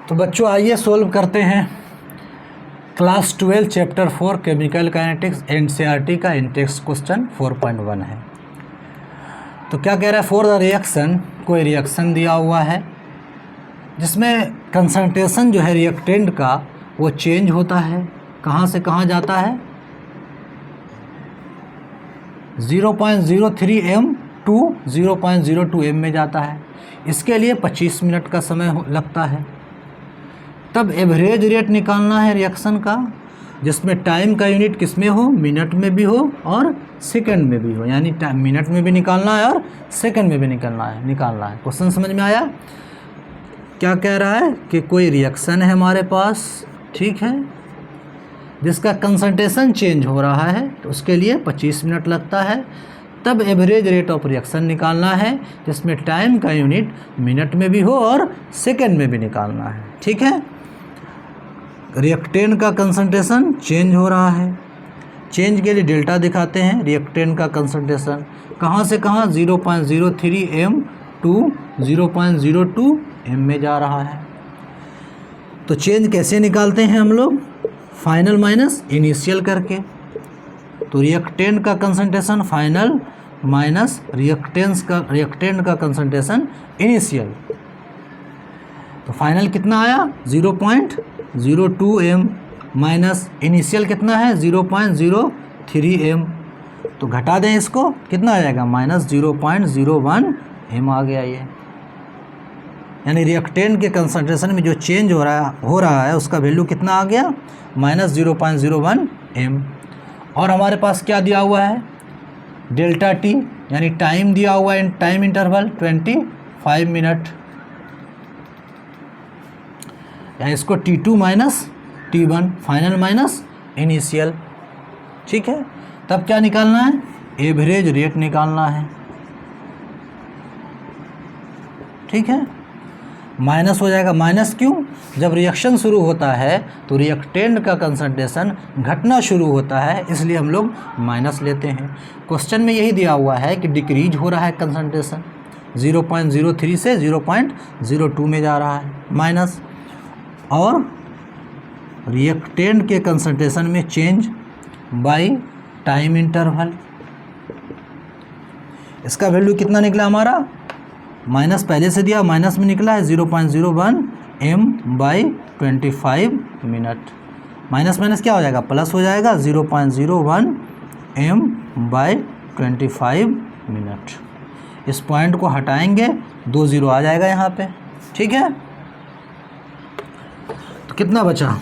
तो बच्चों आइए सोल्व करते हैं class 12 chapter 4 chemical kinetics NCERT का इंटेक्स्ट क्वेश्चन 4.1 है। तो क्या कह रहा है, फॉर द रिएक्शन, कोई रिएक्शन दिया हुआ है जिसमें कंसंट्रेशन जो है रिएक्टेंट का वो चेंज होता है, कहाँ से कहाँ जाता है, 0.03 m टू 0.02 m में जाता है। इसके लिए 25 मिनट का समय लगता है। तब एवरेज रेट निकालना है रिएक्शन का, जिसमें टाइम का यूनिट किस में हो, मिनट में भी हो और सेकंड में भी हो, यानी मिनट में भी निकालना है और सेकंड में भी निकालना है। क्वेश्चन समझ में आया? क्या कह रहा है कि कोई रिएक्शन है हमारे पास, ठीक है, जिसका कंसंट्रेशन चेंज हो रहा है, तो उसके लिए 25 मिनट लगता है। तब एवरेज रेट ऑफ रिएक्शन निकालना है, जिसमें टाइम का यूनिट मिनट में भी हो और सेकंड में भी निकालना है, ठीक है। रिएक्टेंट का कंसंट्रेशन चेंज हो रहा है, चेंज के लिए डेल्टा दिखाते हैं। रिएक्टेंट का कंसंट्रेशन कहाँ से कहाँ, 0.03 m टू 0.02 m में जा रहा है। तो चेंज कैसे निकालते हैं हम लोग, फाइनल माइनस इनिशियल करके। तो रिएक्टेंट का कंसंट्रेशन फाइनल माइनस रिएक्टेंट का कंसंट्रेशन इनिशियल। तो फाइनल कितना आया, 0.02 m माइनस इनिशियल कितना है, 0.03 m। तो घटा दें इसको, कितना आ जाएगा, माइनस 0.01 m आ गया ये। यानी रिएक्टेंट के कंसंट्रेशन में जो चेंज हो रहा है उसका वैल्यू कितना आ गया, माइनस 0.01 m। और हमारे पास क्या दिया हुआ है, डेल्टा टी, यानी टाइम दिया हुआ है, टाइम इंटरवल 25 मिनट, यानी इसको T2 minus T1, final minus initial, ठीक है। तब क्या निकालना है, एवरेज रेट निकालना है, ठीक है। माइनस हो जाएगा, माइनस क्यों, जब रिएक्शन शुरू होता है तो रिएक्टेंट का कंसंट्रेशन घटना शुरू होता है, इसलिए हम लोग माइनस लेते हैं। क्वेश्चन में यही दिया हुआ है कि डिक्रीज हो रहा है कंसंट्रेशन, 0.03 से 0.02 में जा रहा है, माइनस। और रिएक्टेंट के कंसंट्रेशन में चेंज बाय टाइम इंटरवल, इसका वैल्यू कितना निकला हमारा, माइनस पहले से दिया, माइनस में निकला है 0.01 m by 25 minute. Minus minus क्या हो जाएगा, प्लस हो जाएगा, 0.01 m बाई 25 मिनट। इस पॉइंट को हटाएंगे, 2 0 आ जाएगा यहाँ पे, ठीक है। तो कितना बचा,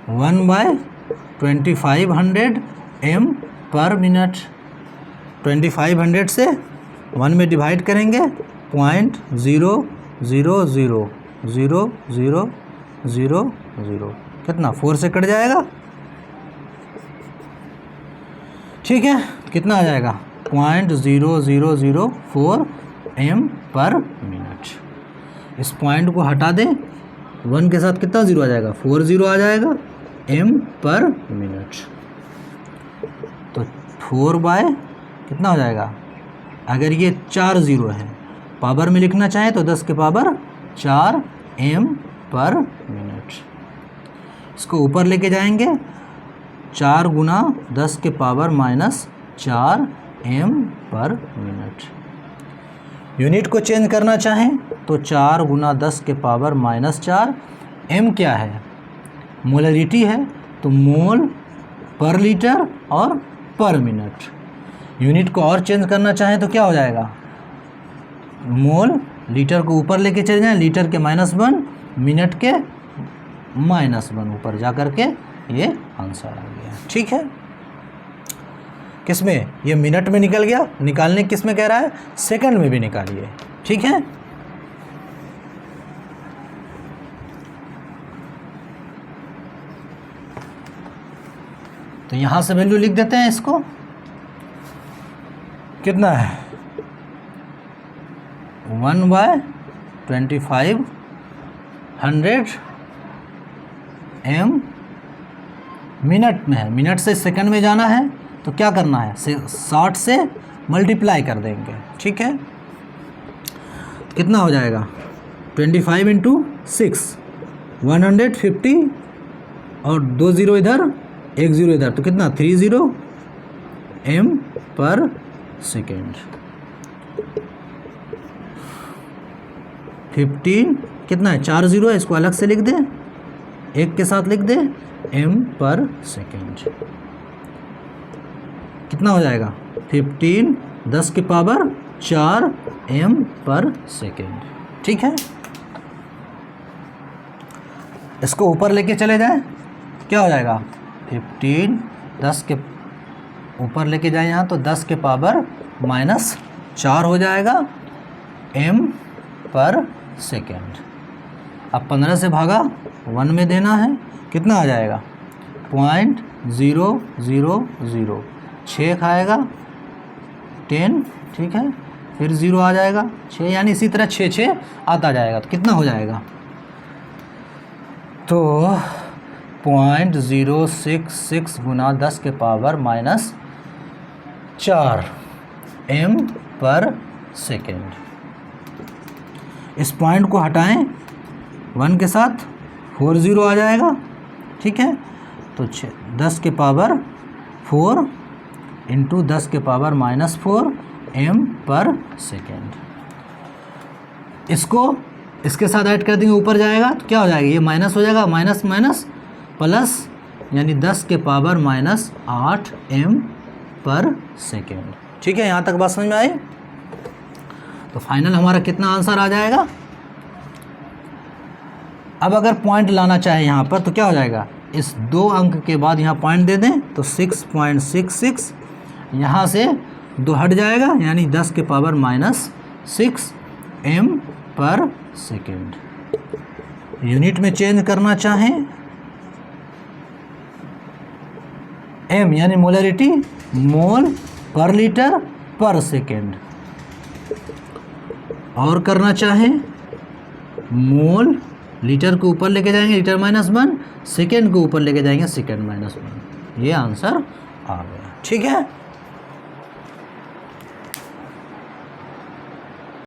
वन बाय 2500 m पर मिनट। 2500 से 1 में डिवाइड करेंगे, 0.000000, कितना, 4 से कट जाएगा, ठीक है। कितना आ जाएगा, 0.0004 m पर मिनट। इस पॉइंट को हटा दें, 1 के साथ कितना 0 आ जाएगा, 4 0 आ जाएगा m पर मिनट। तो 4 बाय कितना हो जाएगा, अगर ये 4 0 है, पावर में लिखना चाहें तो 10 के पावर 4 m पर मिनट। इसको ऊपर लेके जाएंगे, 4 गुना 10 के पावर माइनस 4 m पर मिनट। यूनिट को चेंज करना चाहें तो 4 गुना 10 के पावर माइनस 4, m क्या है, मोलरिटी है, तो मोल पर लीटर और पर मिनट। यूनिट को और चेंज करना चाहें तो क्या हो जाएगा, मोल लीटर को ऊपर लेके चले जाएं, लीटर के -1, मिनट के -1, ऊपर जा कर के ये आंसर आ गया, ठीक है। किस में, ये मिनट में निकल गया, निकालने किस में कह रहा है, सेकंड में भी निकालिए, ठीक है। तो यहाँ से वैल्यू लिख देते हैं, इसको कितना है, 1/2500 m मिनट में है, मिनट से सेकंड में जाना है तो क्या करना है, 60 से मल्टीप्लाई कर देंगे, ठीक है। कितना हो जाएगा 25 इंटू 6 150 और 2 0 इधर 1 0 इधर, तो कितना 30 m पर सेकेंड। 15 कितना है 4 0 है, इसको अलग से लिख दे, एक के साथ लिख दे m पर सेकेंड। कितना हो जाएगा 15 10 की पावर 4 m पर सेकेंड, ठीक है। इसको ऊपर लेके चले जाए, क्या हो जाएगा 15 10 के ऊपर लेके जाए यहाँ, तो 10 के पावर -4 हो जाएगा m पर सेकेंड। अब 15 से भागा 1 में देना है, कितना आ जाएगा 0.000, 6 खाएगा 10, ठीक है, फिर 0 आ जाएगा 6, यानी इसी तरह 6 6 आता जाएगा, तो कितना हो जाएगा, तो 0.066 गुना 10 के पावर -4 m पर सेकेंड। इस पॉइंट को हटाएं 1 के साथ 4 0 आ जाएगा, ठीक है, तो 10 के पावर 4 इंटू 10 के पावर -4 m पर सेकेंड। इसको इसके साथ ऐड कर देंगे, ऊपर जाएगा तो क्या हो जाएगा, ये माइनस हो जाएगा, माइनस माइनस प्लस, यानी 10 के पावर -8 m पर सेकेंड, ठीक है। यहाँ तक बात समझ में आई। तो फाइनल हमारा कितना आंसर आ जाएगा। अब अगर पॉइंट लाना चाहे यहाँ पर तो क्या हो जाएगा, इस 2 अंक के बाद यहाँ पॉइंट दे दें तो 6.66, यहाँ से 2 हट जाएगा, यानी 10 के पावर -6 m पर सेकेंड। यूनिट में चेंज करना चाहें m यानी मोलरिटी, मोल पर लीटर पर सेकेंड, और करना चाहें मोल लीटर को ऊपर लेके जाएंगे लीटर -1, सेकेंड को ऊपर लेके जाएंगे सेकेंड -1। ये आंसर आ गया, ठीक है।